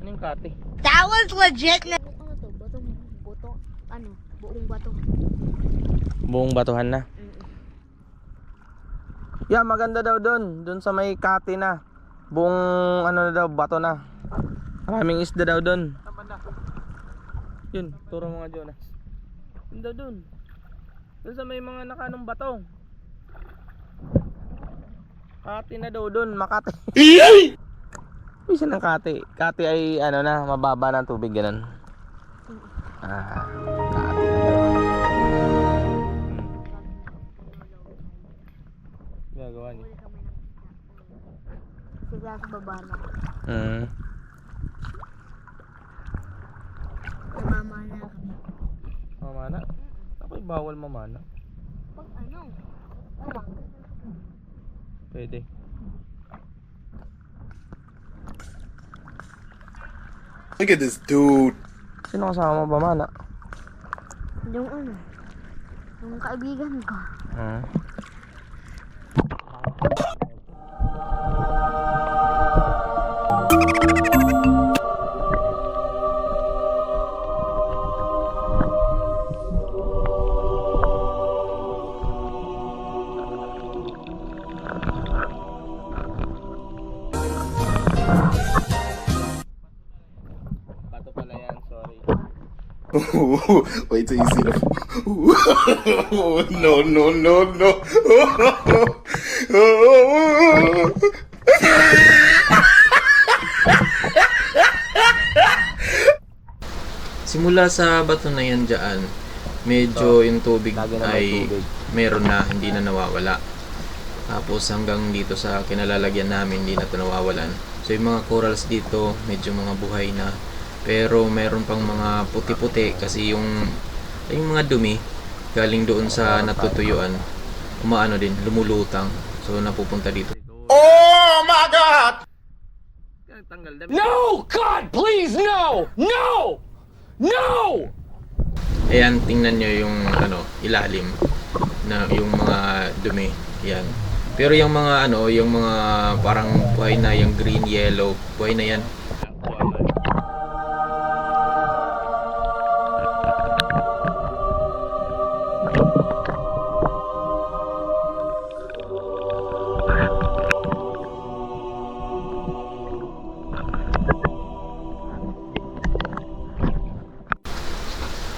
Anong kate? That was legit. Ano to? Batong buto? Ano? Buong bato. Buong batuhan na. Yeah, maganda daw doon. Doon sa may kate na. Buong ano na daw, bato na. Maraming isda daw doon. Yun, turo mga Jonas. Yun daw doon. Doon sa may mga nakanong bato. Kate na daw doon, Makati. Isa ng kate. Kate ay ano na, mababa ng tubig ganun. Ah, kate na daw. Gagawa niya. Sila sa baba na. Namamana kami. Mamana? Ako'y bawal mamana. Pag ano? Parang. Pwede. Look at this dude. Sino kasama mo mamana? Yung ano? Yung kaibigan ko. Bato pala yan, sorry. Wait till you see the. No, no, no, no. Simula sa bato na yan dyan, medyo yung tubig lagi na may ay tubig. meron na, hindi na nawawala. Tapos hanggang dito sa kinalalagyan namin, hindi na ito nawawalan. So yung mga corals dito, medyo mga buhay na. Pero meron pang mga puti-puti kasi yung mga dumi galing doon sa natutuyuan, umaano din, lumulutang. So napupunta dito. Oh my God! No! God, please, no! No! No! Ayan, tingnan nyo yung ilalim na yung mga dumi. Yan. Pero yung mga yung mga parang buhay na, yung green, yellow, buhay na yan.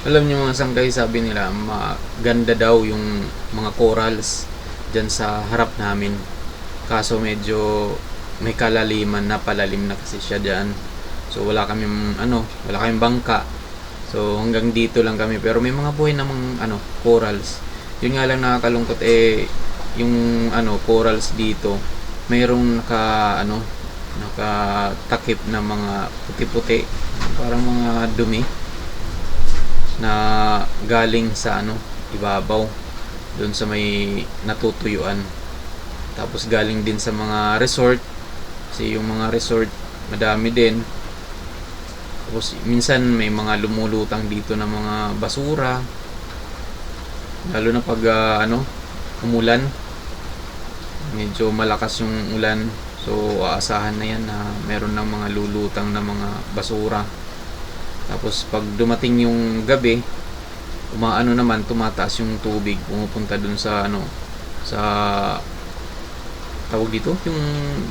Alam niyo mga sangkay, sabi nila maganda daw yung mga corals dyan sa harap namin. Kaso medyo may kalaliman na, palalim na kasi siya dyan. So wala kaming bangka. So hanggang dito lang kami, pero may mga buhay namang corals. Yun nga lang nakakalungkot yung corals dito. Mayroong nakatakip na mga puti-puti, parang mga dumi na galing sa ibabaw doon sa may natutuyuan. Tapos galing din sa mga resort kasi yung mga resort madami din. Tapos minsan may mga lumulutang dito na mga basura, lalo na pag umulan, medyo malakas yung ulan. So aasahan na yan na meron ng mga lulutang na mga basura. Tapos pag dumating yung gabi, tumataas yung tubig, pumupunta dun sa sa tawag dito, yung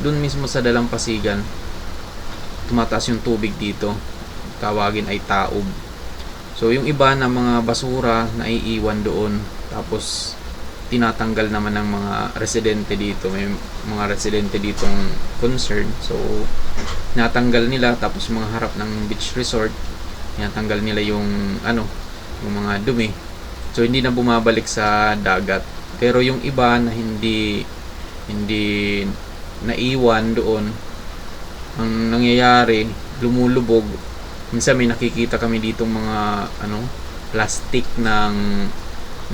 dun mismo sa dalampasigan. Tumataas yung tubig dito. Tawagin ay taob. So yung iba na mga basura na iiwan doon, tapos tinatanggal naman ng mga residente dito. May mga residente ditong concern. So natanggal nila, tapos mga harap ng beach resort, tinatanggal nila yung yung mga dumi. So hindi na bumabalik sa dagat. Pero yung iba na hindi naiwan doon, ang nangyayari, lumulubog. Minsan may nakikita kami ditong mga plastic ng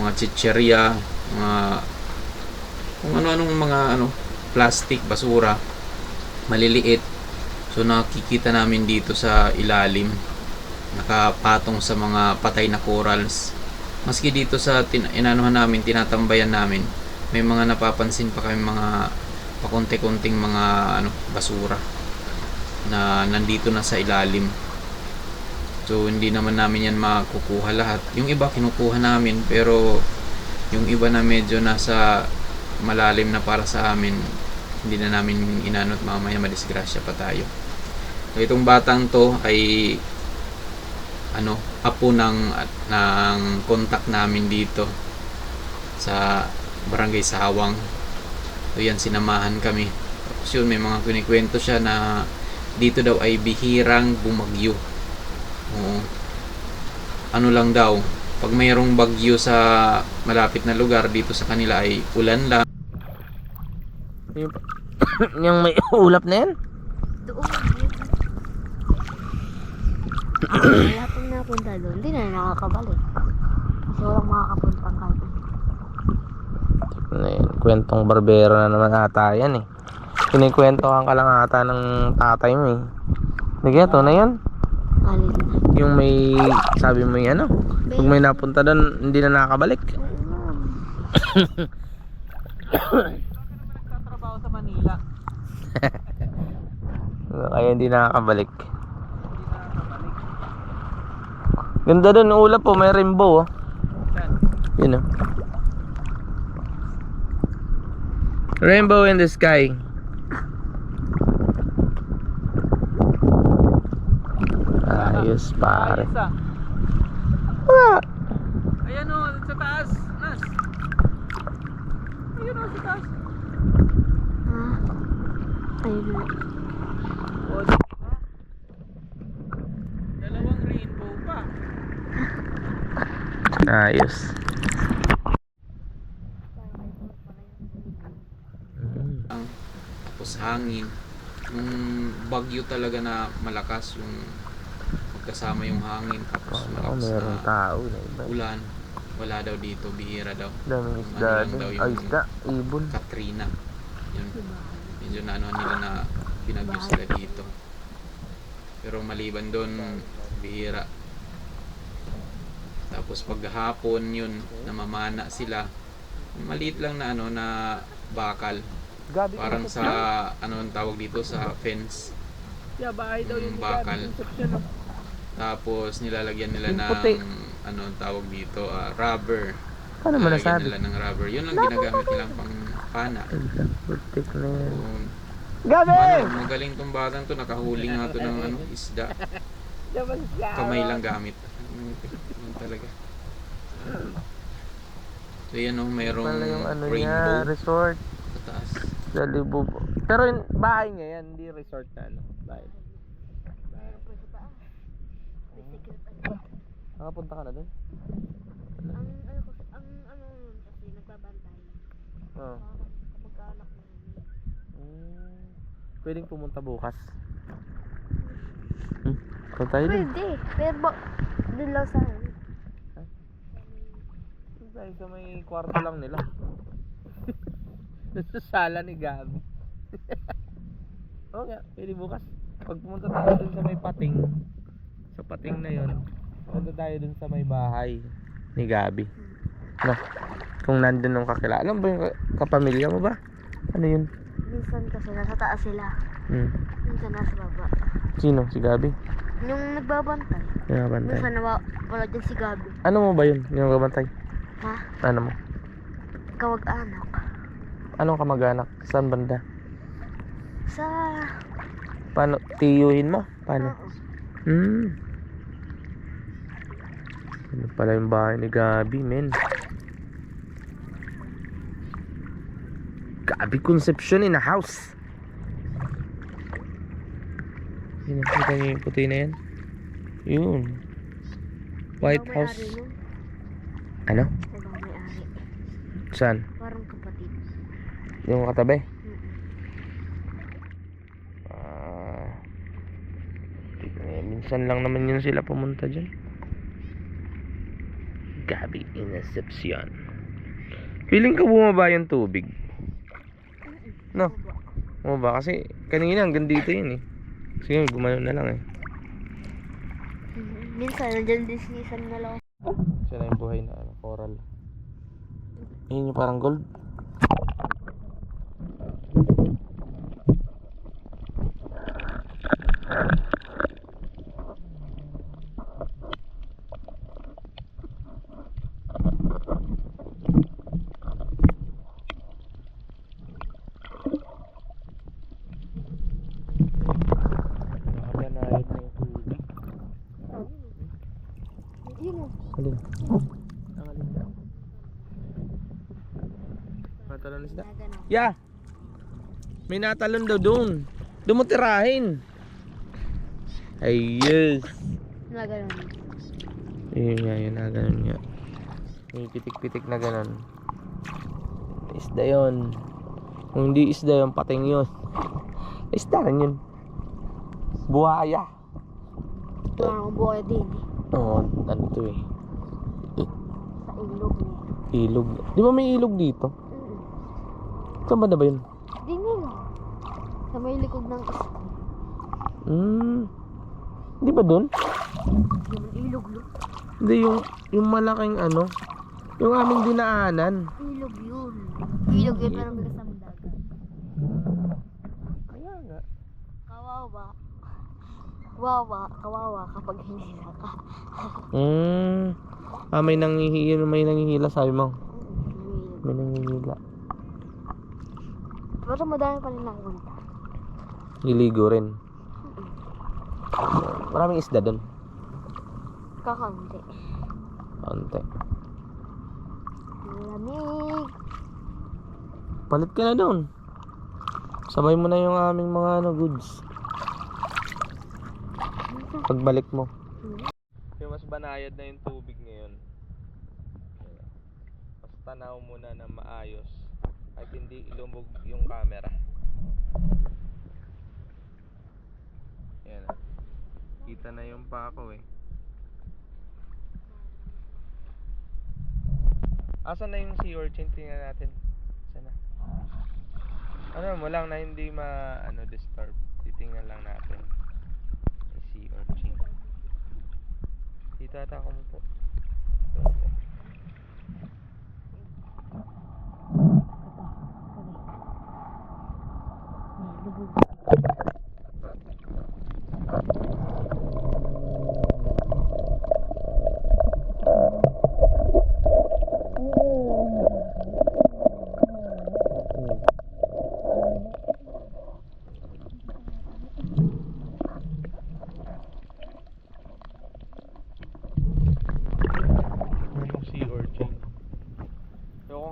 mga chicherya, mga kung ano-anong mga plastic, basura, maliliit. So nakikita namin dito sa ilalim, nakapatong sa mga patay na corals. Maski dito sa inanuhan namin, tinatambayan namin, may mga napapansin pa kami mga pakunti-kunting mga basura na nandito na sa ilalim. So hindi naman namin yan makukuha lahat. Yung iba kinukuha namin, pero yung iba na medyo nasa malalim na para sa amin, hindi na namin inanot, mamaya madisgrasya pa tayo. So itong batang to ay apo ng contact namin dito sa Barangay Sawang. So yan, sinamahan kami. Tapos yun, may mga kinikwento siya na dito daw ay bihirang bumagyo. Oo. Ano lang daw, pag mayroong bagyo sa malapit na lugar, dito sa kanila ay ulan lang. Yung may ulap na yan? Doon. Wala pong napunta doon. Hindi na nakakabalik. Kasi walang makakapuntang kahit Kwentong barbero na naman ata yan eh. Kinikwentohan ka lang ata ng tatay mo eh. Hindi kaya to na yan. alin na. Yung may sabi mo yung pag may napunta doon hindi na nakakabalik. Nagtatrabaho sa Manila. Kaya hindi nakakabalik. Ganda doon, ulap po, may rainbow oh. Yun oh. Rainbow in the sky. Ayos pare. Ah, Ayan o, sa taas. Nas. Ayun o, sa taas. Ayun na. Dalawang rainbow pa. ayos. Tapos hangin. Yung bagyo talaga na malakas, yung magkasama yung hangin, tapos malakas Meron na tao na iba. ulan. Wala daw dito, bihira daw. Daming Ano isda lang din. daw Ay, yung isda, ibon. Katrina. Yun. Medyo na nila na pinagyo sila dito. Pero maliban doon, bihira. Tapos paghapon yun, namamana sila. Maliit lang na na bakal. Parang sa ang tawag dito sa fence. Yung bakal. Tapos nilalagyan nila Yung ng puti. ang tawag dito, rubber. Paano mo Nilalagyan nasabi? nila ng rubber. Yun lang ginagamit nilang pang pana. Putik na yan. So, Gabi! magaling tong batang to, nakahuli nga to ng isda. Kamay lang gamit. Yun talaga. So yan mayroong Pala yung rainbow niya, resort. sa taas. Sa Libo. Pero bahay niya yan, hindi resort na bahay. Meron pa sa taas. May secret Nakapunta ka na doon? ang ano nun kasi nagbabantay. Oo. Kapag-anak mo. Pwedeng pumunta bukas. Punta tayo doon. Pwede. Pero doon lang sa ano. Tayo sa may kwarto lang nila. Sa sala ni Gabi. Oo nga, pwede bukas. Pag pumunta tayo dun sa may pating, sa pating na yon, punta tayo dun sa may bahay ni Gabi. No? Kung nandun nung kakilala. Alam ba yung kapamilya mo ba? Ano yun? Minsan kasi nasa taas sila. Minsan nasa baba. Sino? Si Gabi? Yung nagbabantay. Yung nabantay. Minsan wala dyan si Gabi. Ano mo ba yun? Yung nabantay? Ha? Ano mo? Kawag-anak. Anong kamag-anak? Saan banda? Sa... Paano? Tiyuhin mo? Paano? Oo. Ano pala yung bahay ni Gabi, men? Gabi Concepcion in a house. Yun, nakita niyo yung puti na yan? Yun. White Ikaw House. may-ari nun. Ano? Ikaw may-ari. Saan? Parang kapatid. Yung katabi? Minsan lang naman yun sila pumunta dyan. Gabi Concepcion. Feeling ko bumaba yung tubig. No? Bumaba kasi kanina hanggang dito yun eh. Sige, gumano na lang eh. Minsan nandyan din si San na lang. Siya na yung buhay na coral. Yun yung parang gold. Natalon isda. Na ganun. Yeah. May natalon daw doon. Doon mo tirahin. Ay, yes. Na ganun. Yun nga, yun na ganun nga. May pitik-pitik na ganun. Isda yun. Kung hindi isda yun, pating yun. Isda rin yun. Buhaya. Parang buhay din eh. Oo, ano to eh. Sa ilog niya. Ilog. Di ba may ilog dito? Saan ba na ba yun? Di nila. Sa may likod ng isa. Di ba dun? Yung ilog lo. Hindi, yung malaking ano. Yung aming dinaanan. Ilog yun. Ilog yun pero may kasamang dagat. Kaya nga. Kawawa. Kawawa kapag hinila ka. May nangihila sabi mo. May nangihila. Pero madami pa rin nakunta. Niligo rin. Maraming isda doon. Kakaunti. Kaunti. Lamig. Palit ka na doon. Sabay mo na yung aming mga goods. Pagbalik mo. Yung mas banayad na yung tubig ngayon. Mas tanaw muna na maayos. At hindi ilumog yung camera. Yan. Kita na yung pako eh. Asan na yung sea urchin? Tingnan natin. Sana. Ano mo lang na hindi disturb. Titingnan lang natin. Yung sea urchin. Dito ata ako mo po.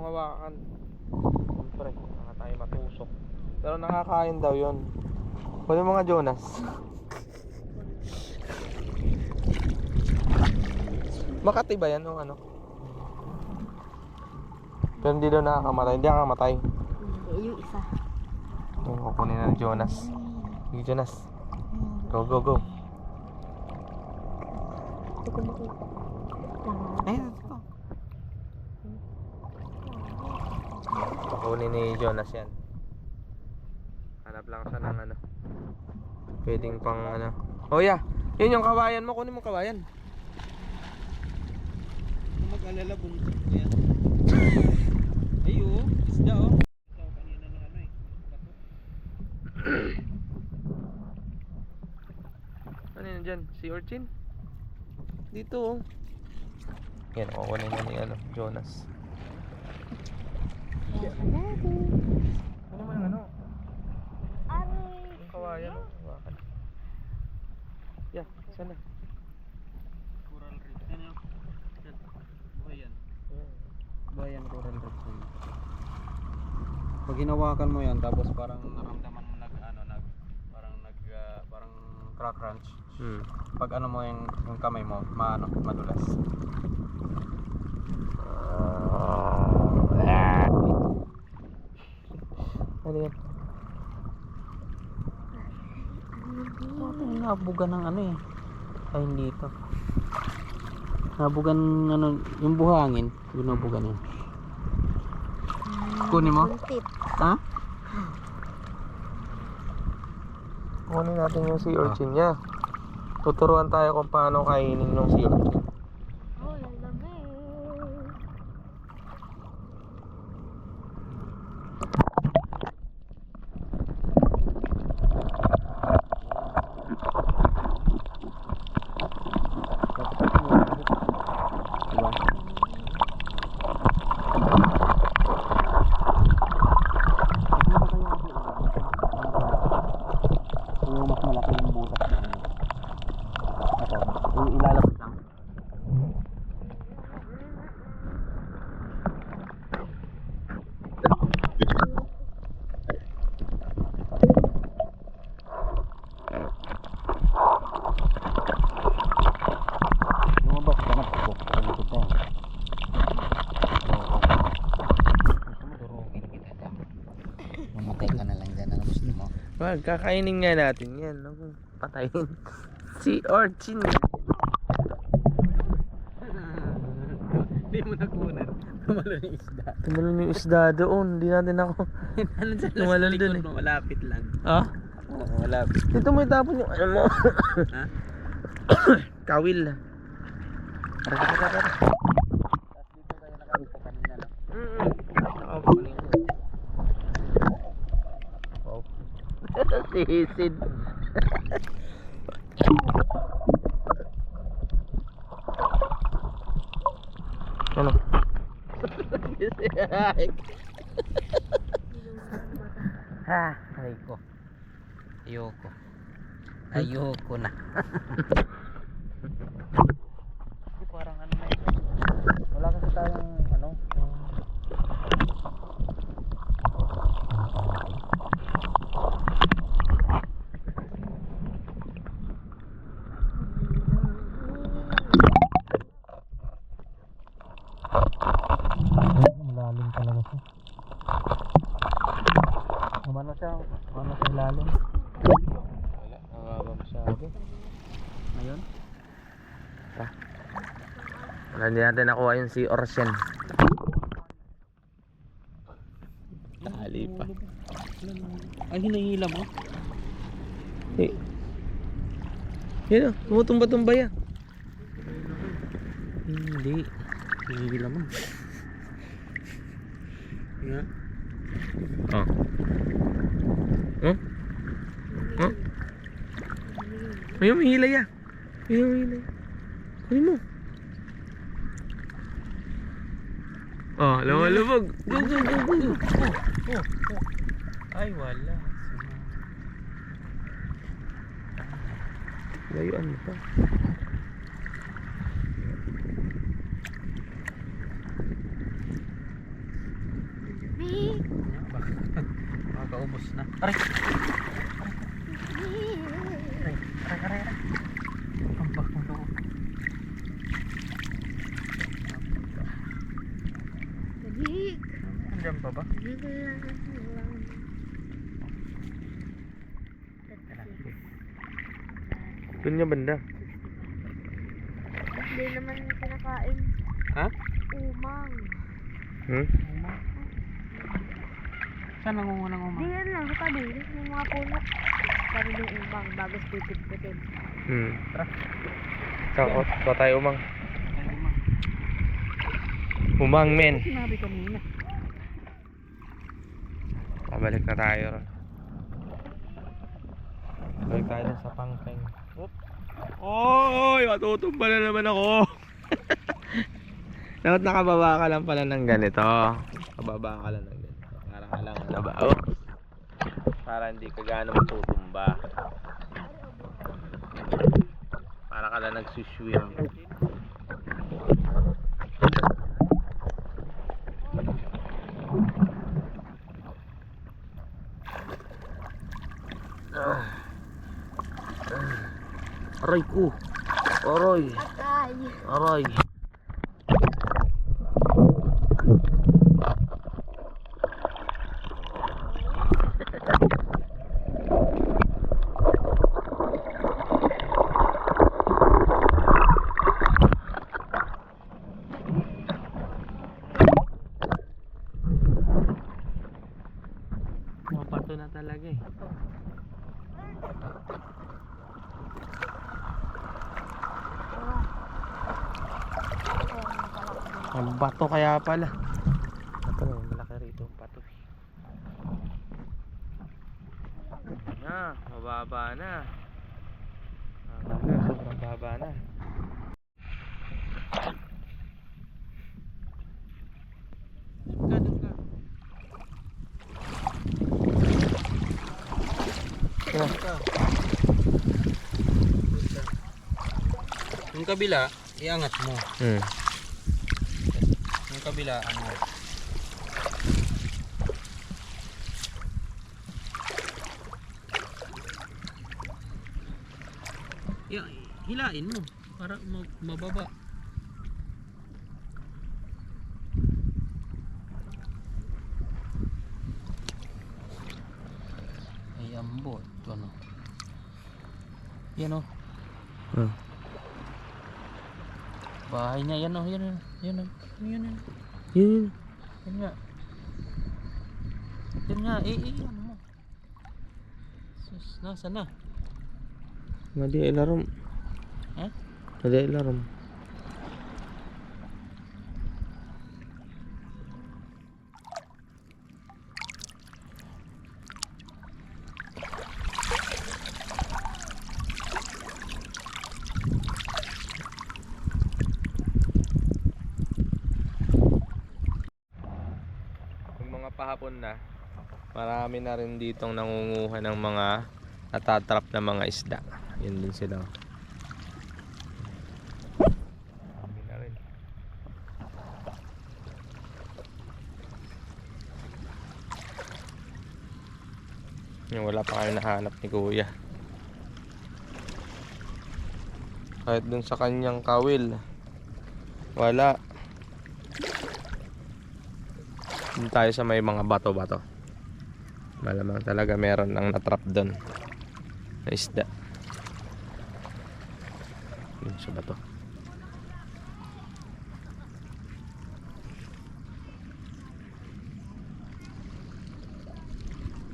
Hawakan. Siyempre, baka tayo matusok. Pero nakakain daw yun. Pwede mga Jonas. Makati ba yan o ano? Pero hindi daw nakakamatay. Hindi nakakamatay. Hindi, yung isa. Yung kukunin na ni Jonas. Sige Jonas. Go, go, go. Ito ko makita. Ayun. Kukunin ni Jonas yan. Hanap lang siya ng pwedeng pang Oh yeah, yun yung kawayan mo. Kunin mo kawayan. Mag-alala buntot ko yan. Ay isda kanina ng Ano yun dyan? Sea urchin? Dito Yan, kukunin mo ni Jonas. Ano mo yung yung kawayan mo. Hawakan. Yeah, sana. Coral reef. Ano? Buhayan. Bayan coral reef. Pag hinawakan mo yan tapos parang naramdaman mo parang crack crunch. Pag mo yung kamay mo, madulas. Ano yan? Nabugan ng ay hindi ito. Nabugan yung buhangin, yung nabugan yun. Kunin mo? Buntit. Ha? Kunin natin yung sea urchin niya. Tuturuan tayo kung paano kainin yung sea urchin. Oh, lalamig. Yung mas malaki yung butas na Ito, yung ilalabas lang. Wag, kakainin nga natin yan. Ako, patayin. Si Orchin. Hindi mo nakunan. Tumalon yung isda. Tumalon yung isda doon. Hindi natin ako. Ano sa Tumalon dun eh. Malapit lang. Ha? Oo, malapit. Dito mo itapon yung ano mo. Ha? Kawil. Tara, tara, tara. Tapos dito tayo nakaupo kanina, no? Wow. Sisid. Ano? Ha, aray ko. Ayoko. Ayoko na. Parang ano na ito. Wala kasi tayong ano. Malalim talaga siya. Umano siya lalim. Wala, nababa masyado. Ngayon? Wala, hindi natin nakuha yung si Orchen. Dali pa. Ay, hinahila mo? Eh. Yan o, tumutumba-tumba yan. Hindi. Hinahila mo. Nga. Oh. Oh? Oh? May umihila ya. May umihila. Kunin mo. Oh, lumabog. Go, go, go, go. Ay, wala. Layuan mo pa. Makakaubos na. Aray! Aray. Pambak mo loob. Andiyan pa ba? Doon niya banda. Hindi naman kinakain. Ha? Umang. Saan nangungunang Di umang? yan lang, sa tabi. Yung mga puno. Sabi yung umang, bago pipit-pitin. Tara. Saka tayo umang. Umang, men. Sinabi kanina. Pabalik na tayo ron. Balik tayo dun sa pangpeng. Oop. Oy! Matutumba na naman ako. Dapat nakababa ka lang pala ng ganito. Kababa ka lang ng ganito. Para ka lang nabao. Para hindi ka gaano matutumba. Para ka lang nagsuswim. Aray ko. Aray. Ay. Aray. Mapato na talaga eh. Ang bato kaya pala. Ito na, malaki rito ang bato. Na, mababa na. Sobrang baba na. Yung kabila, iangat mo. Yung kabila, ano? Hilain mo para mababa. Yambo. Ito ano. Yan o. Hmm. Bahay niya. Yan o. Yan o. Yan o. Yan o. Yun. Yan nga. Yan nga. Ano mo. Sus. Nasaan na? Madi ilarom. Ha? Madi ilarom. Yung mga pahapon na, marami na rin ditong nangunguha ng mga natatrap na mga isda. Yun din sila. Marami na rin. Yung wala pa kayo nahanap ni Kuya. Kahit dun sa kanyang kawil, wala. Dun tayo sa may mga bato-bato. Malamang talaga meron ng natrap doon na isda. Yun sa bato.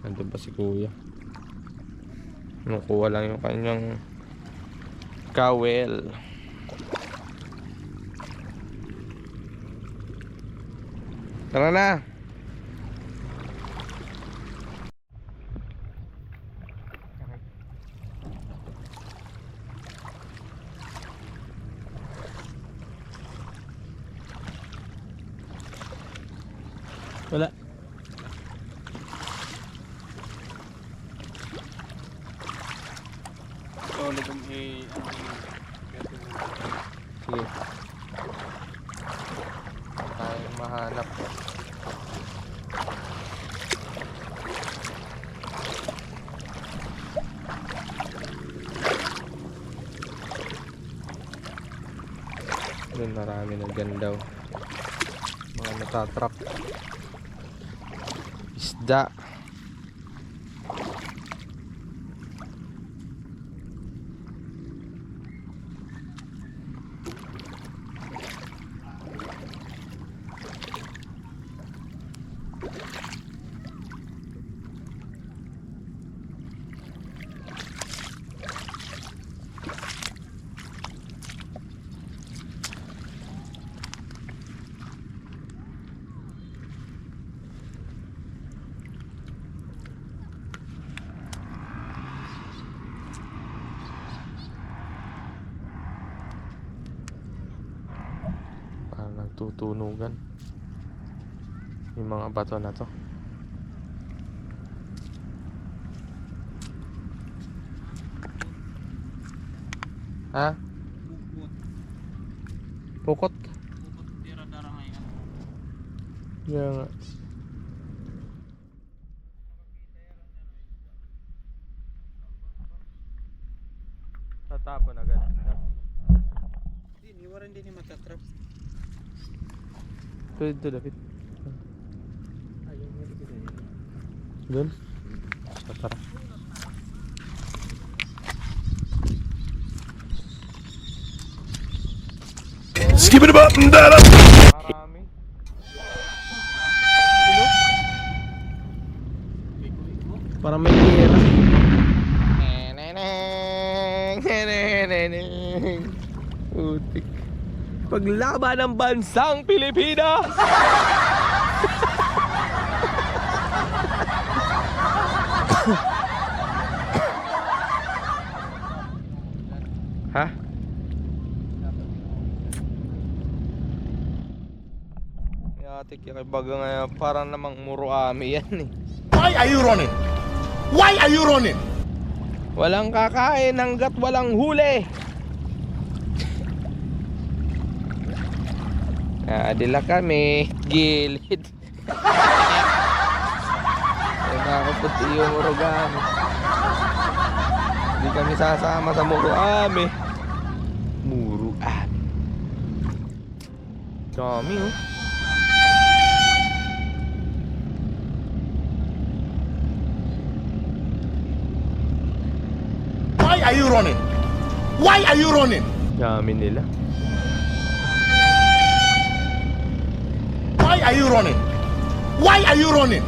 Nandun pa si Kuya. Nakuha lang yung kanyang kawel. Tara na. Wala. Sige. Tayong mahanap. Doon marami ng gandaw. Mga natatrap. Isda. Tutunugan yung mga bato na to. Ha? Pukot. Kaya nga. Tatapon agad. Hindi, waran din yung matatrap. Pwede David. Doon? Tara. Skip it up and down. Marami. Para may tira. Utik. Paglaban ng bansang Pilipinas. Ha? Yatik yung baga ngayon. Parang namang muruami yan eh. Why are you running? Why are you running? Walang kakain hanggat walang huli. Adila kami gilid. Ay nakaputi yung Muruami. Hindi kami sasama sa Muruami. Muruami. Dami oh. are you running? Why are you running? Dami nila. Why are you running? Why are you running?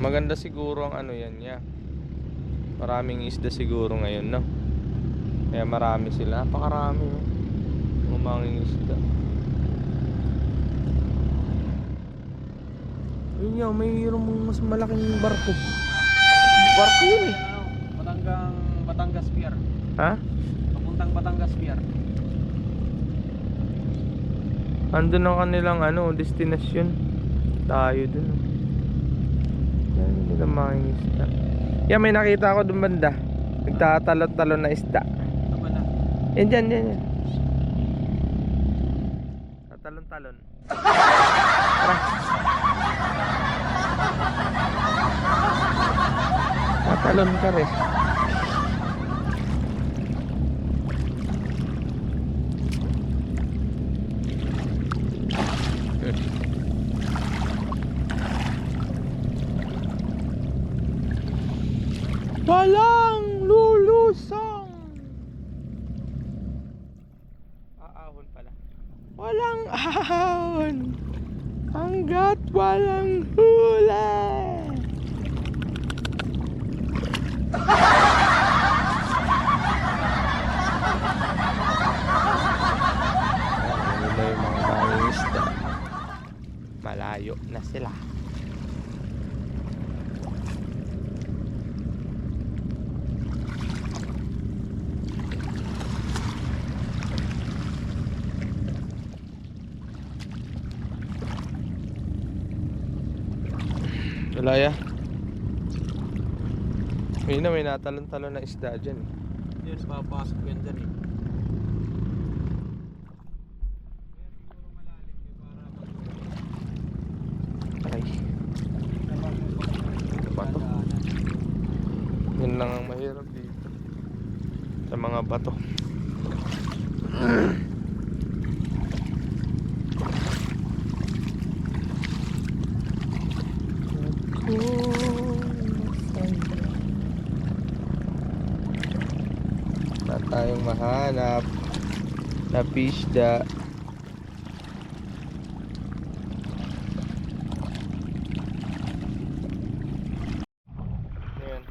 Maganda siguro ang ano yan, yeah. Maraming isda siguro ngayon, no? Kaya marami sila. Napakarami, no? Umanging isda. Yun nga, mayroong mas malaking barko. Barko yun eh. Batangas Pier. Ha? Papuntang Batangas Pier. Andun ang kanilang ano, destinasyon. Tayo dun. Yan, hindi na manging isda. Yan, may nakita ako dun banda. Nagtatalon-talon na isda. Ano na? Yan dyan, yan, yan. Tatalon-talon. Tara. Tatalon ka rin. Walang lulusong. Aahon pala. Walang ahon hanggat walang huli. Ano na yung mga banging isda. Malayo na sila. Wala ya. May natalon-talon na isda dyan eh. Yun, papasok yan dyan eh. Aray. Bato. Yun lang ang mahirap dito. Sa mga bato. Na tayong mahanap na pisda. Ayan.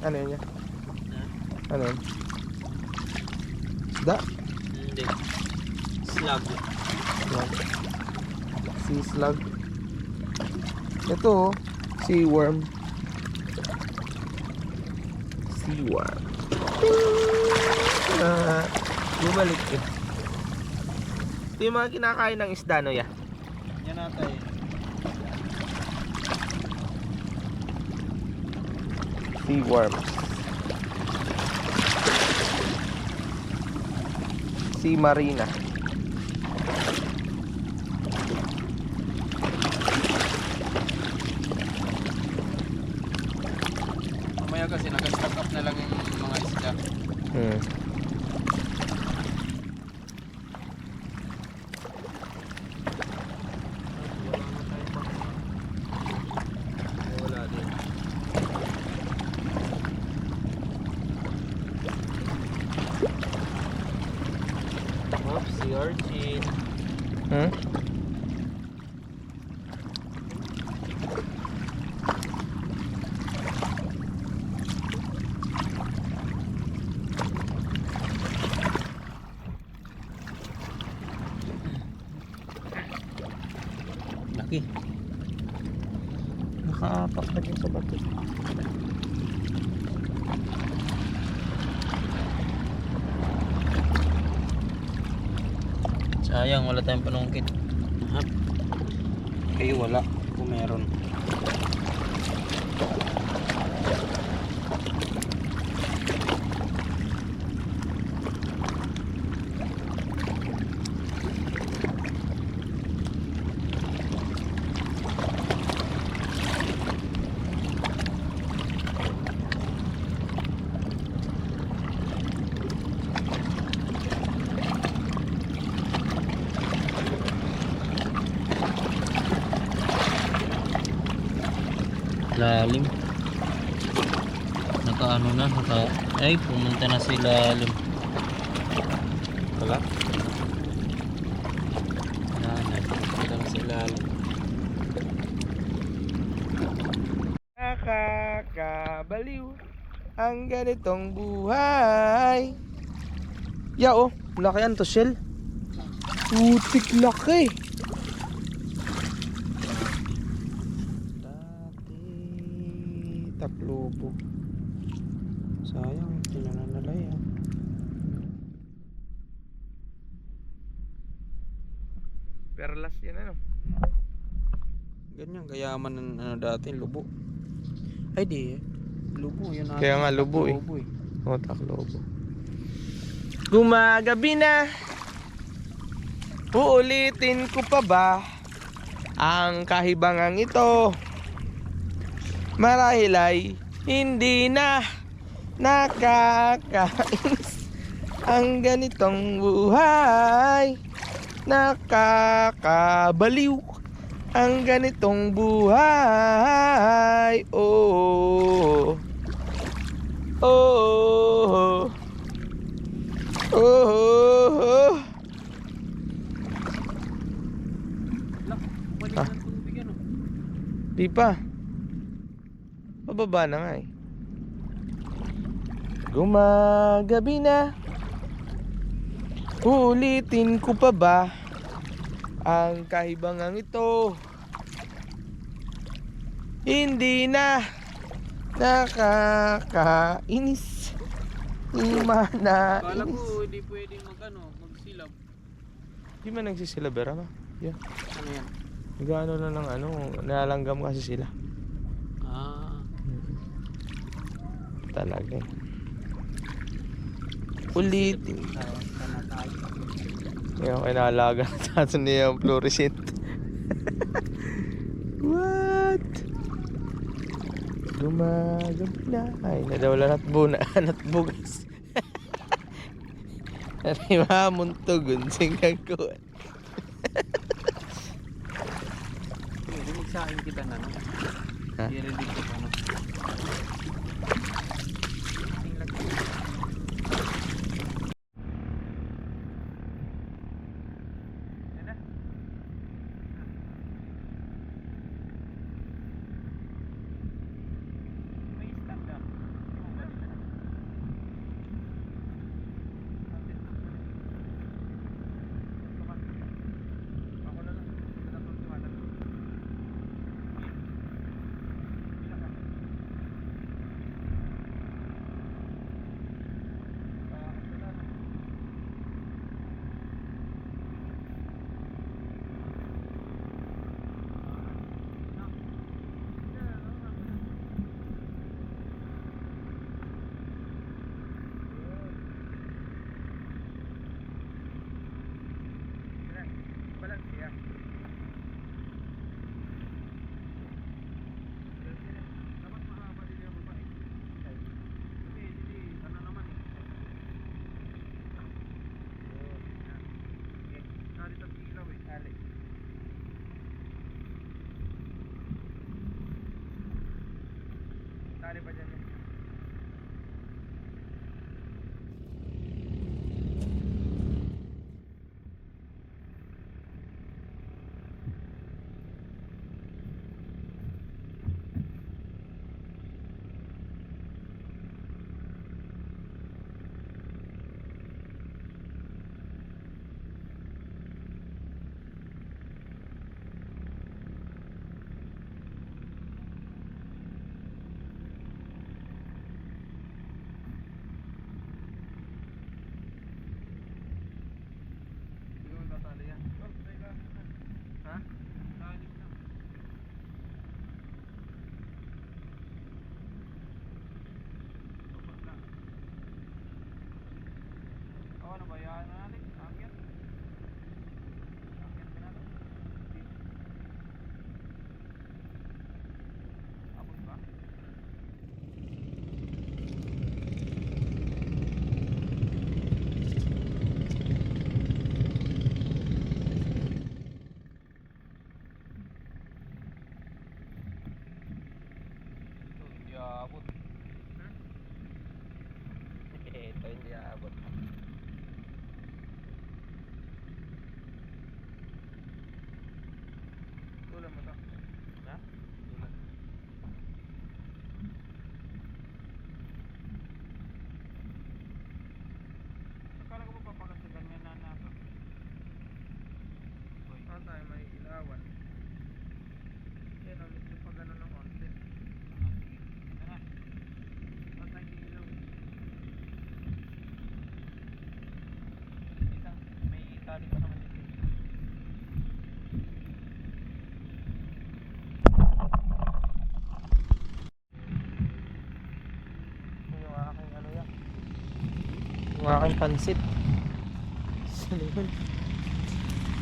Ano yun yan? Ano yun? Isda? Hindi. Slug. Yan. Sea slug. Ito oh, sea worm. Sea worm. Bumalik eh. Ito yung mga kinakain ng isda, no ya? Yan natin. Sea worm. Sea marina. Mamaya kasi nag-stock up na lang yung mga isda. Wala din. Oops, si urchin. Laki. Nakaapak na din sa bato. Sayang, wala tayong panungkit. Kayo wala, kung meron. Lalim. Naka ano na, ay pumunta na sa ilalim. Wala. Pumunta na sa ilalim. Nakakabaliw ang ganitong buhay. Oh, laki yan to, shell. Putik laki. Dati taklobo. Sayang, tinanalay yan. Perlas yan ano. Ganyan, kayaman ng ano dati, lubo. Ay di, lubo yun. Kaya nga lubo eh. O, taklobo. Gumagabi na. Uulitin ko pa ba ang kahibangang ito? Marahil ay hindi na nakakainis ang ganitong buhay. Nakakabaliw ang ganitong buhay. Oh, oh, oh. Ah. Di pa. Pababa na nga eh. Gumagabi na. Ulitin ko pa ba ang kahibangang ito? Hindi na nakakainis. Imana. Kala ko hindi pwedeng magsilab. Di man nagsisilabera ma. Yeah. Ano yan? Nagano na ng ano, nalanggam kasi sila. Ah. Talaga eh. Ulitin. Ngayon kinalaga na tato niya yung fluorescent. What? Gumagabi na. Ay, nadawala at bugas. Ay, mamuntugon. Singkang ko. Magsain kita na, no? Ha? I-ready ko pa, no? Tali pa dyan. aabot. Tulan mo to. Ha? Tulan. Akala ko pa papagasigan niya na nato. Ano tayo may ilawan? Yan o, medyo pa gano'n ng konti. Ito na. Ba't ang ilaw? May tali pa naman dito. Yung aking ano yan? Yung aking pansit. Saan yun?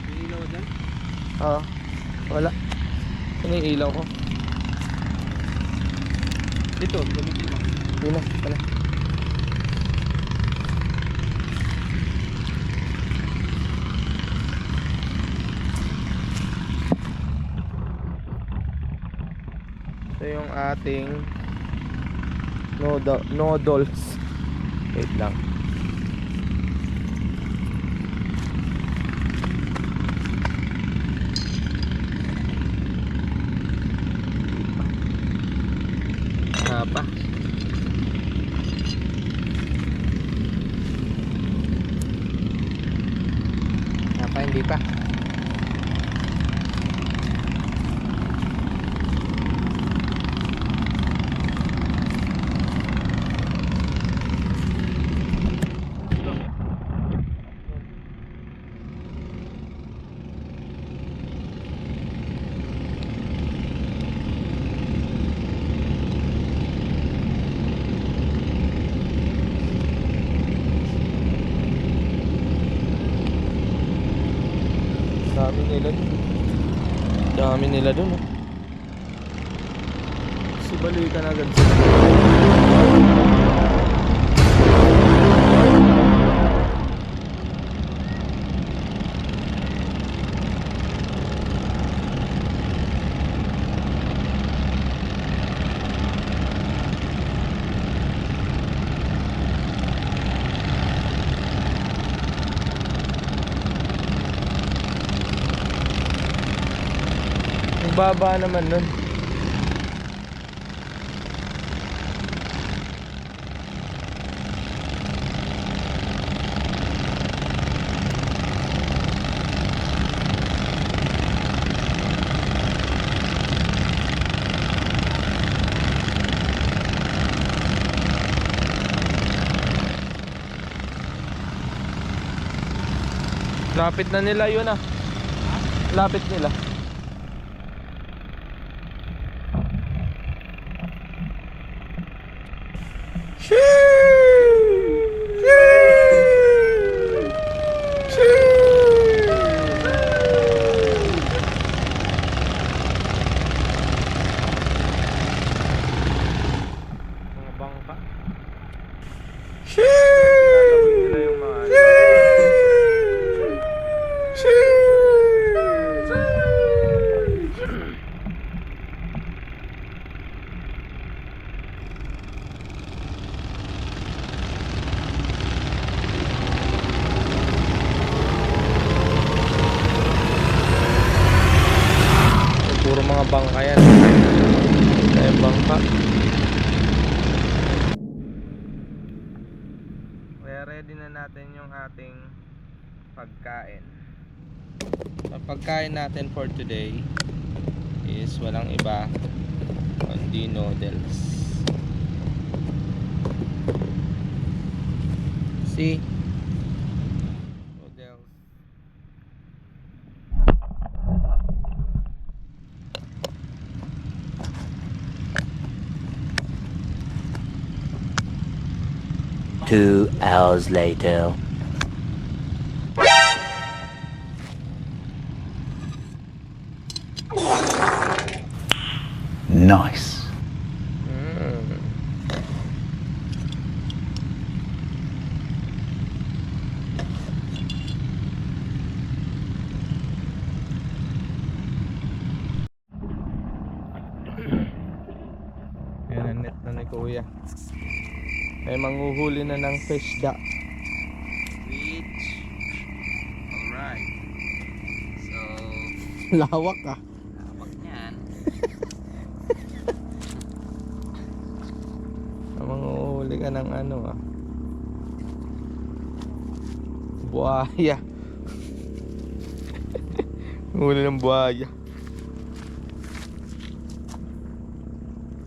May ilaw dyan? Oo. Wala. Saan yung ilaw ko? Dito, gamitin mo. Hindi na, pala. Ito yung ating noodles. Wait lang. Pa. Hindi pa. Dami nila dun, oh. Balikan agad sila. Baba naman nun. Lapit na nila yun ah. Lapit nila. Puro mga bangka yan. Kaya bangka. Kaya ready na natin yung ating pagkain. Ang pagkain natin for today is walang iba kundi noodles. See? Noodles. 2 hours later. Nice. Yan ang net na ni Kuya. Ay manghuhuli na ng fish da. Alright. So, Lawak ah. hawak niyan. Manguhuli ka ng ano ah. Buhaya. Huli ng buhaya.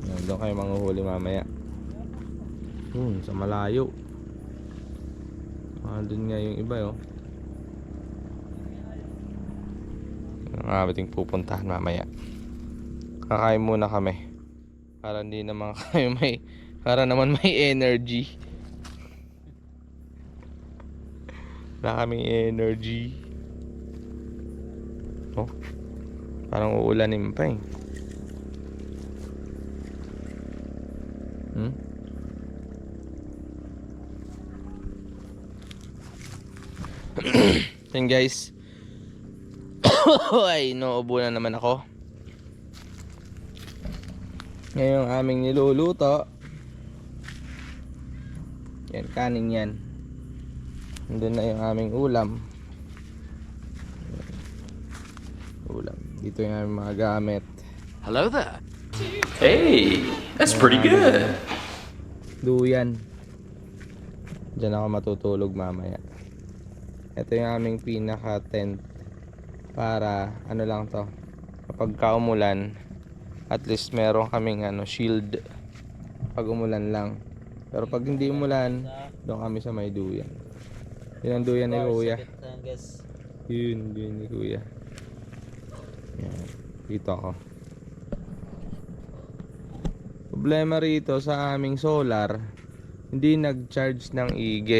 Yan, doon kayo manguhuli mamaya. Sa malayo. Doon nga yung iba oh. Ang ating pupuntahan mamaya. Kakain muna kami. Para hindi naman kayo para naman may energy. Wala kaming energy. Oh, parang uulanin pa eh. Yan guys. Ay, nauubo na naman ako. Ngayon ang aming niluluto. Yan, kanin yan. Nandun na yung aming ulam. Ulam. Dito yung aming mga gamit. Hello there. Hey, that's pretty good. Duyan. Diyan ako matutulog mamaya. Ito yung aming pinaka tent. Para ano lang to, kapag kaumulan, at least meron kaming shield pag umulan lang. Pero pag hindi umulan, doon kami sa may duyan. Yun ang duyan ni Kuya. Yun ni Kuya. Yan. Dito ako. Problema rito sa aming solar, hindi nag-charge ng IG.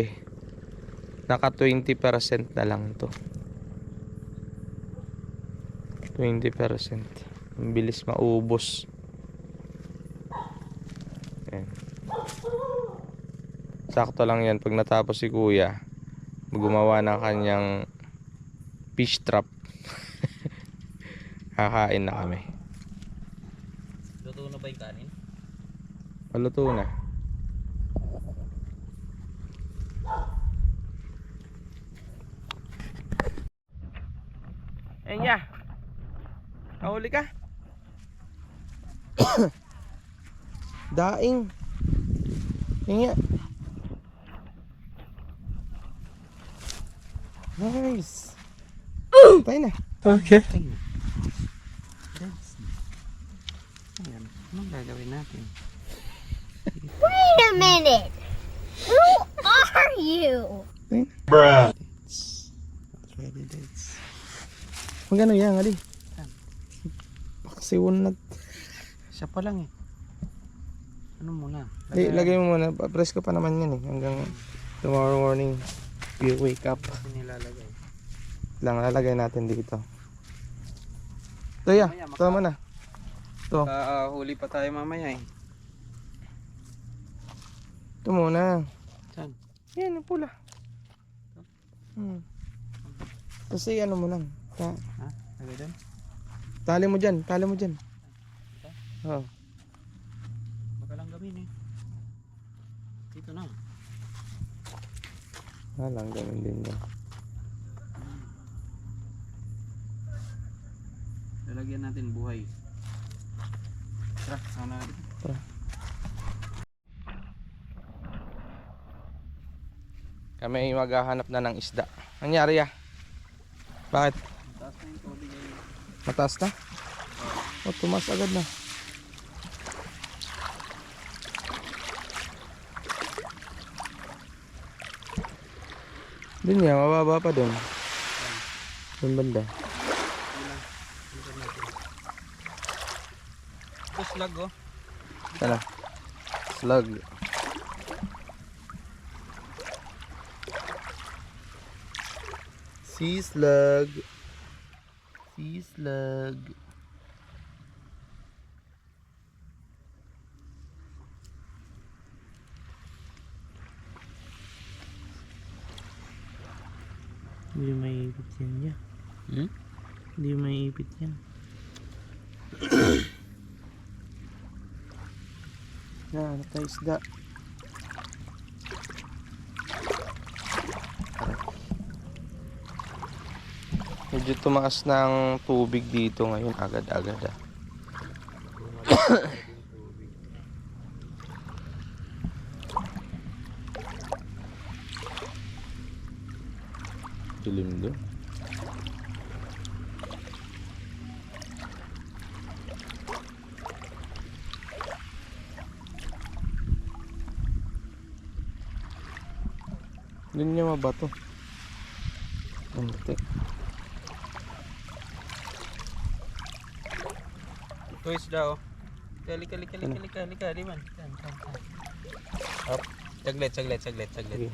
Naka 20% na lang to. 20%. Ang bilis maubos. Ayan. Sakto lang yan pag natapos si Kuya, gumawa ng kanyang fish trap. Kakain na kami. Luto na ba yung kanin? Paluto na. Ayun ya. Nahuli ka? Daing. Ayun ya. Nice. Tayo na. Okay. Ayan, anong gagawin natin? Wait a minute! Who are you? Bruh. Ready dates. Magkano yan, Ali? Paksiwon na. Siya pa lang eh. Ano muna? Lagay mo muna. Press ko pa naman yan eh. Hanggang tomorrow morning. You wake up. Kasi nilalagay. Lang lalagay natin dito. Ito ya. Ito mo na. Ito. Huli pa tayo mamaya eh. Ito muna. Saan? Yan, ang pula. Kasi ano mo lang. Ha? Lagay doon? Tali mo dyan. Tali mo dyan. Oh. Baka lang gawin eh. Dito na. Lang ganun din yan. Lalagyan natin buhay. Tara, sana. Tara. Kami ay maghahanap na ng isda. Nangyari ya? Bakit? Taas na yung tubig ay. Mataas na? O, tumas agad na. Doon yan, mababa pa doon. Doon banda. Ito slag oh. Sana. Slug. Sea slug. Sea slug. Hindi maiipit yan niya. Hindi maiipit yan. Yan, tayo isda. Medyo tumaas ng tubig dito ngayon agad-agad ah. Dilim doon. Doon niya mabato. Unti. Toys daw. Kali. Di man. Hop. Saglit. Sige.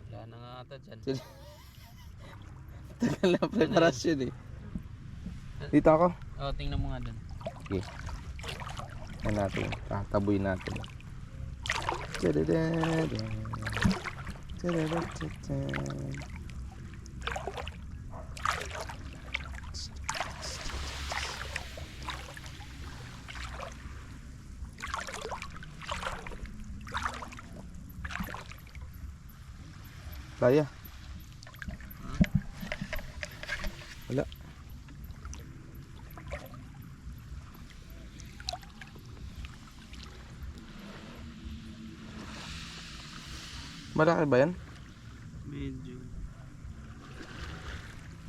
Wala na nga ata dyan. Tagal na preparasyon eh. Dito ako. Oh, tingnan mo nga dun. Okay. Yan natin. Tataboy natin. Tadadadam. Tadadadadam. Kaya. Wala. Malaki ba yan? Medyo.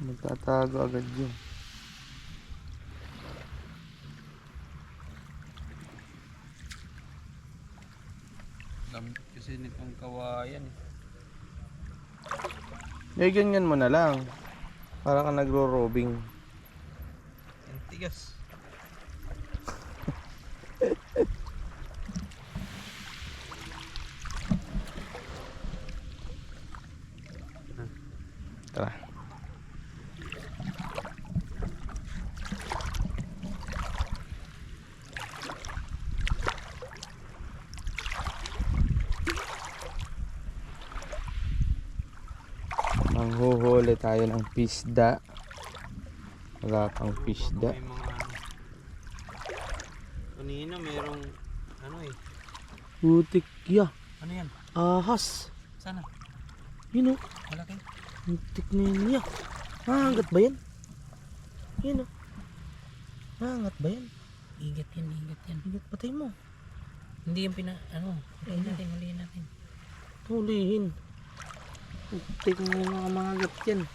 Magtatago agad yun. Lambot kasi nitong kawayan. Eh, ganyan mo na lang. Para ka nagro-robing. Ang tigas. Tara. Manghuhuli tayo ng pisda. Wala pang pisda. May mga kanina mayroong ano eh. Putik ya. Ano yan? Ahas. Sana? Yun o. Malaki? Putik na yun ya. Mahangat ba yan? Yun o. Mahangat ba yan? Igat yan. Ingat, patay mo. Hindi yung huliin natin. Hulihin. Putik mo yung mga mahangat yan.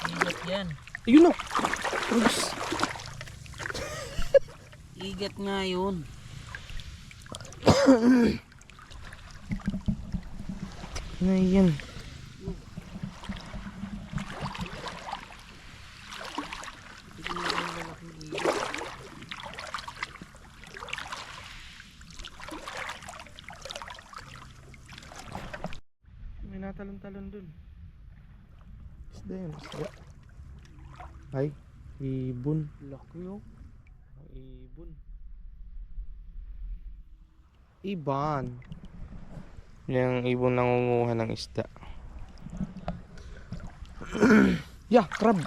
Igat yan. Ayun o. Oops. Igat nga yun. Na yan. May natalon-talon dun. Isda yun, isda. Ay, ibon. Laki oh. Ibon. Ibon. Yung ibon nangunguha ng isda. Yeah, crab.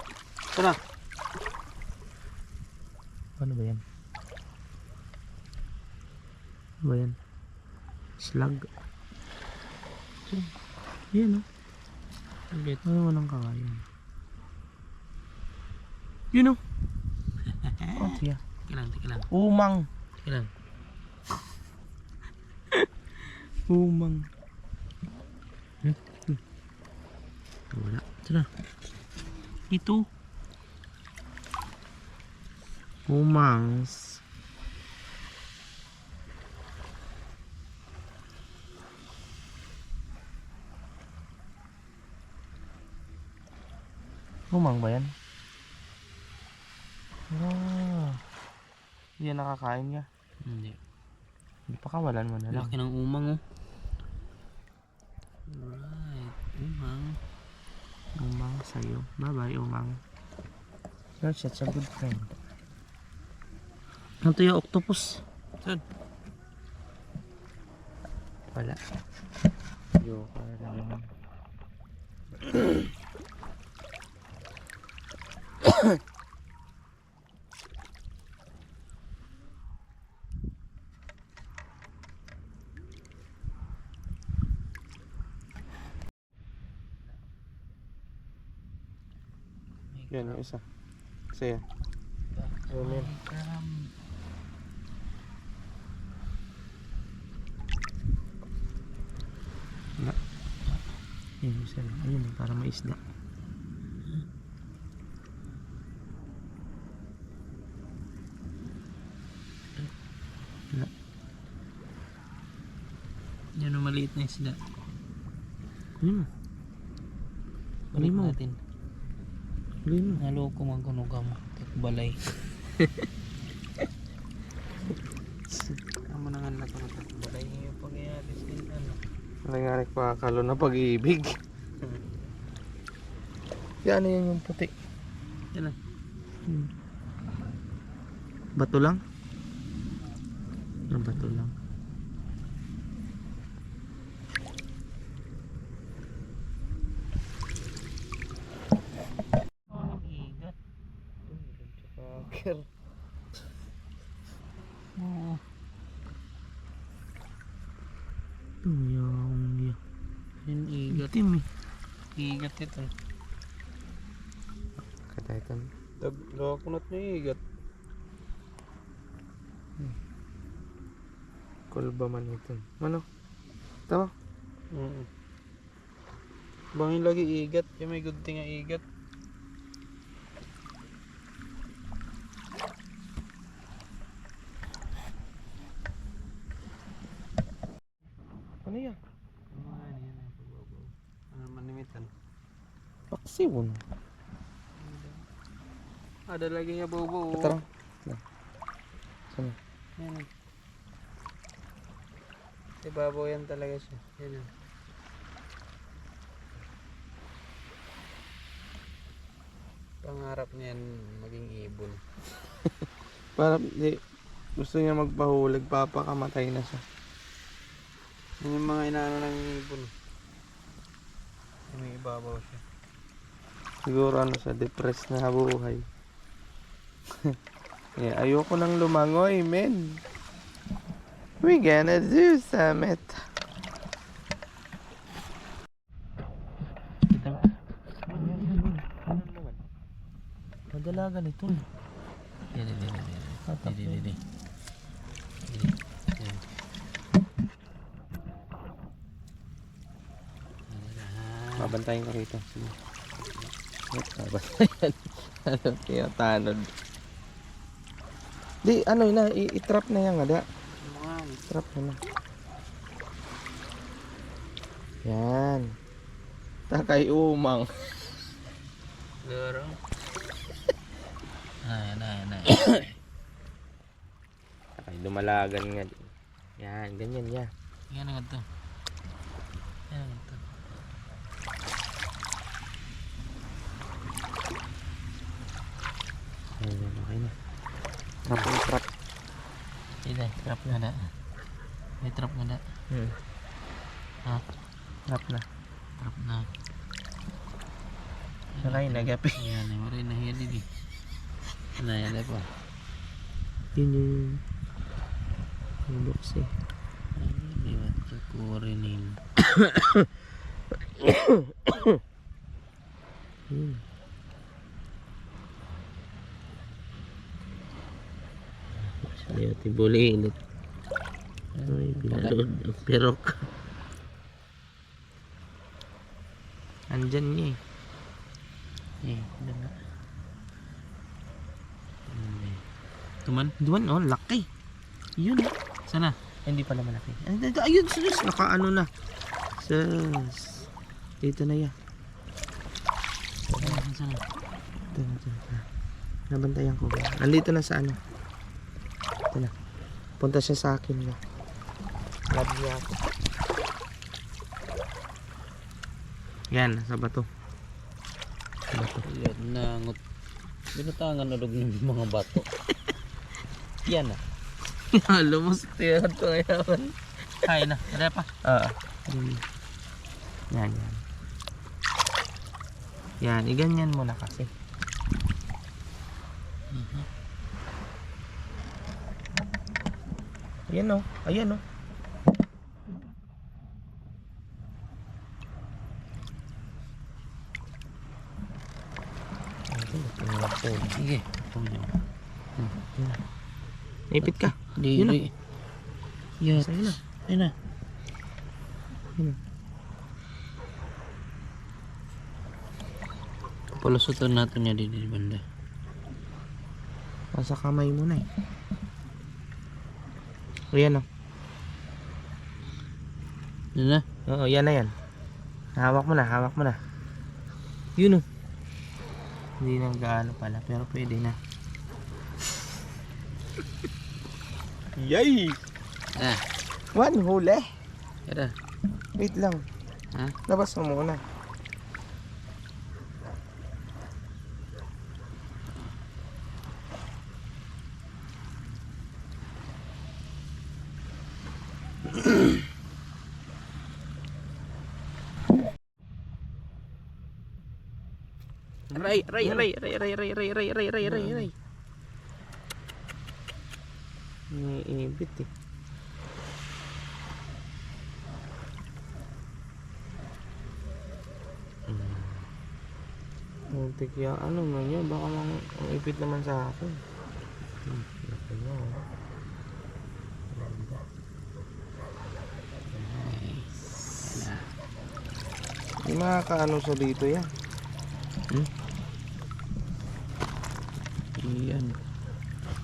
Tara. Ano ba yan? Ano ba yan? Slug. Yan oh. Ano naman ang kawayan? Yun oh. Oh, siya. Teka lang. Umang. Teka lang. Umang. Wala. Sana. Ito. Umangs. Umang ba yan? Ah. Hindi yan nakakain niya. Hindi. Hindi pa kawalan mo na lang. Laki ng umang oh. Alright. Umang. Umang sa'yo. Bye bye umang. You're such a good friend. Ano to yung octopus? Saan? Wala. Joker naman. Yan yung isa. Kasi yan. Ayun. Wala. Yun yung isa. Ayun, para may isda. Wala. Yan ang maliit na isda. Kunin mo. Kunin mo. natin. Kunin mo. Naloko magkunuga mo. Balay. Amo na nga na ito. Balay yung pag-ialis din ano. Nangyari pa akalo na pag-ibig. Yan, ano yan yung puti? Yan na. Bato lang? Yung bato lang. Igat. Pakir. Oo. Yung Yung igat. itim eh. Igat ito. Kata ito. Nakakunat na igat. Kulba man ito. Ano? Ito? Bangin lagi igat. Yung may good thing nga igat. Ano yan? Ano manimitan? Paksiw. Ada lagi ya bobo. Tara. Sana. Yan. Ibabaw yan talaga siya. Yan. Pangarap niyan maging ibon. Para di, gusto niya magpahulag, papakamatay na siya. Yan yung mga inaano ng ibon. May ibabaw siya. Siguro ano siya, depressed na buhay. Yeah, ayoko nang lumangoy, men. We gonna do summit. Madalagan ito. Dili. Babantayin ko rito. Sige. Babantayan. Ano, tinatanod. Di, ano na, i-trap na yan, ada. Trap na. Yan. Takay umang. Garo. Ay. Takay dumalagan nga. Yan, ganyan yan. Yan nga to. Ayan, okay na. Trap na trap. Ida, trap na na. May trap na na. Ha? Trap na. Trap na. Sakay na gapi. Yan, ay maray na hiyan din. Yan pa. Yun yung box eh. Ay, iwan sa kurinin. Yun. Ayaw tibuli ulit. Ay, binalod ang perok. Andyan niya eh. Doon na. Tuman? Duwan oh, laki. Yun eh. Sana? Hindi pala malaki. Ayun, sus. Nakaano na. Sus. Dito na yan. Sana? Ito. Nabantayan ko. Nandito na sa ano. Ito na. Punta siya sa akin na. Love niya ako. Yan, sa bato. Sa bato. Yan na. Binutangan na ng mga bato. Yan na. Lumos tiyan ito ngayon. Kaya na. Ada pa? Oo. Yan. Yan, iganyan mo na kasi. Ayan o, ayan o. Sige. Ipit ka. Yun na. Yes. Sa'yo na. Ayun na. Palusutan natin niya din banda. Nasa kamay mo na eh. Ayan o. Yun na. Oo, yan na yan. Hawak mo na, hawak mo na. Yun o. Hindi na gaano pala, pero pwede na. Yay! Ah, One huli. kada. Wait lang. Ha? Labas mo muna. Aray. Iibit eh. Muntik ya, ano man yun, baka lang ang ipit naman sa akin. Laki niya, oh. Ganda. Hindi makakaano sa dito yan. Iyan.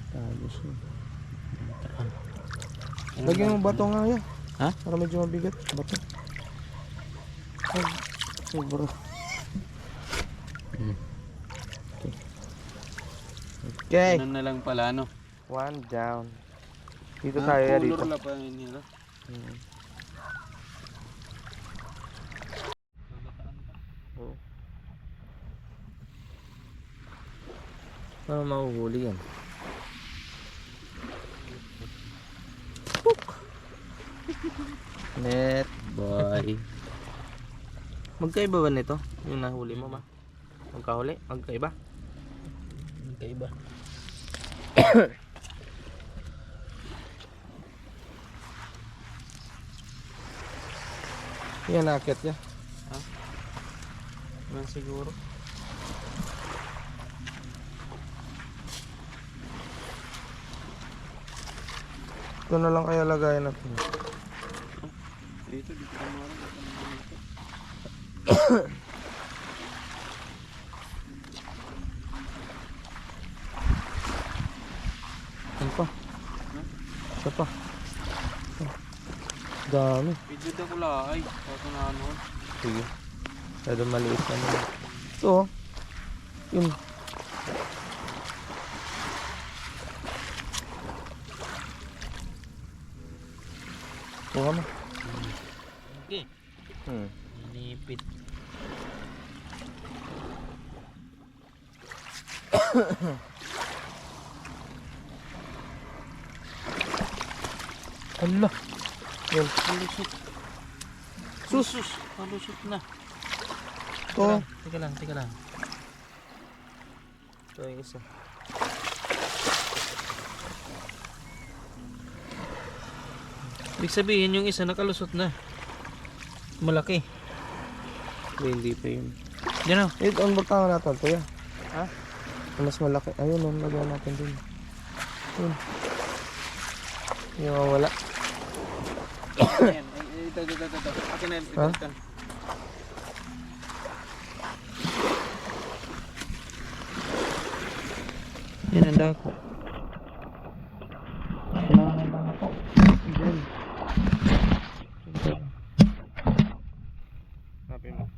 Tapos yun. Lagyan mo bato nga yan. Ha? Para medyo mabigat. Bato. Ay, sobra. Okay. Ano na lang pala, no? One down. Dito tayo ya dito. Color pa yun nila. Oh. Paano mahuhuli yan? Net boy. Magkaiba ba nito? Yung nahuli mo ma? Magkahuli? Magkaiba? Magkaiba. Yan nakakit niya. Man siguro. Ito na lang kaya lagayan natin. Dito ka mo. Ano pa? Isa pa. Dami. Video ko laay. Kaso na ano. Sige. Masyado maliit na naman. Ito oh. Yun. Buka mo. Okay. Nipit. Allah. Yun. Palusot. Sus. Palusot na. Ito. Teka lang. Ito yung isa. Ibig sabihin yung isa nakalusot na. Malaki. Hindi pa yun. Yan o. Eh, ang batangan natin ito yan. Ha? Ang mas malaki. Ayun, ang lagyan natin din. Yun. Yung wala. Yan. Ito. Akin na yan. Ha? Yan ang dako. Hanapin mo.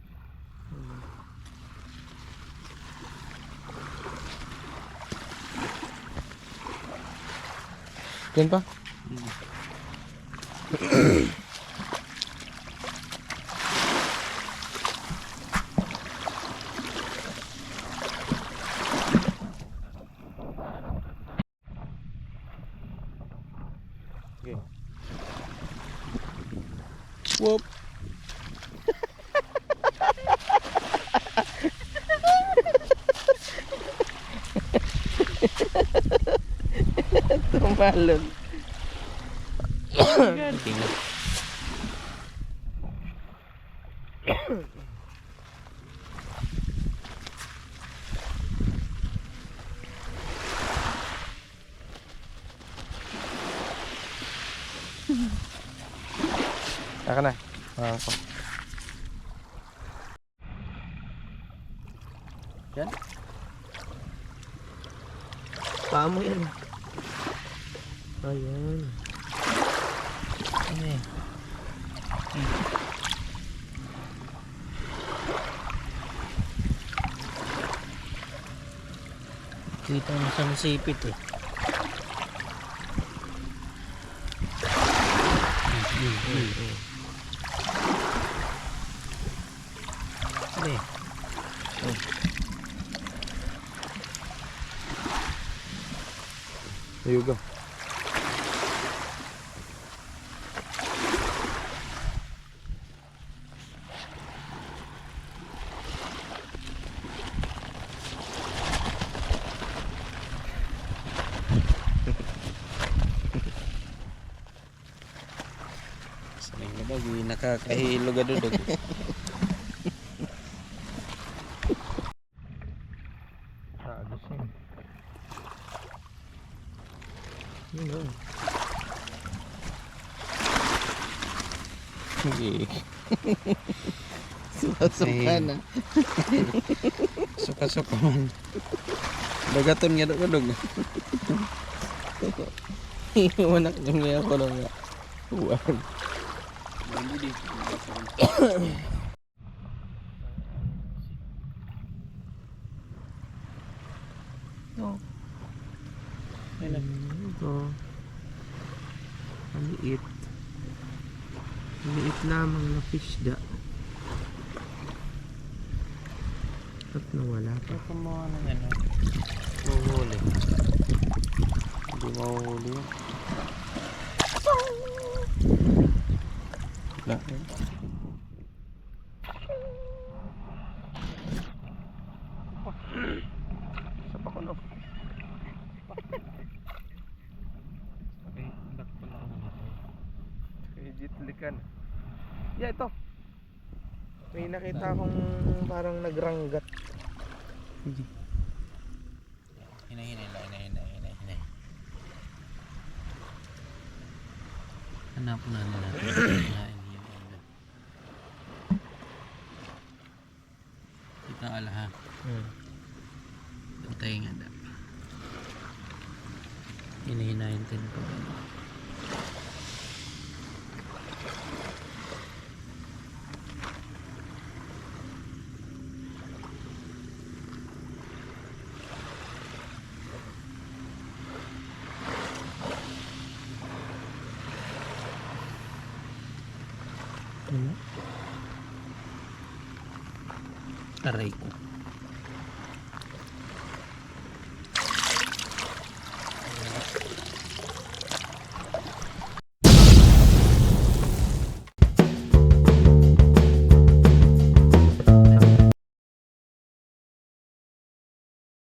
Yan pa? Okay. Whoop. Malon. Tingnan. Saka na. Ko. Yan. Paa mo yan. Ayan. Ano eh. Kita mo sa masipit eh. Sige. There you go. Saling na ba? Nakakahilo ka doon. Agos yun. Yun o. Suka-suka na. Suka-suka man. Dagaton nga doon. Iwanak nyo nga ako lang nga. Uwan. Ito. Maliit. Maliit lamang na fish da. At nawala pa. Ito mo ano yan. Mahuhuli. Hindi mahuhuli yun. Wala. Sa pakulo. Jitlikan. Yeah, ito. May nakita akong parang nagranggat. Hinay. Hanap na nila. Kita ala ha. Bantay nga da. Hinahinayin din ko. Aray ko.